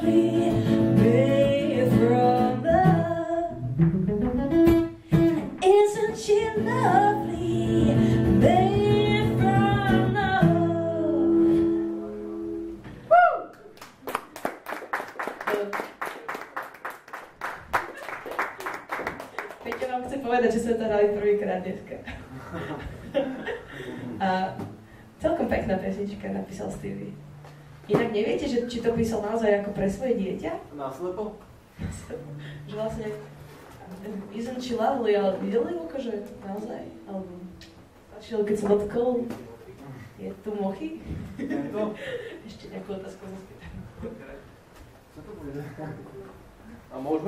lovely, babe from love? Isn't she lovely, babe from love? Woo! Peťo vám chce povedať, že sme to hrali prvýkrát dneska. A celkom pekná pesnička napísal Stevie. Inak neviete, že či to písal naozaj ako pre svoje dieťa? Náslepo? Že vlastne isn't she lovely, ale videli ho akože naozaj? Alebo stačilo, keď sa dotkol? Je tu mochy? Ešte nejakú otázku zaspýtam. Co to bude? A môžeme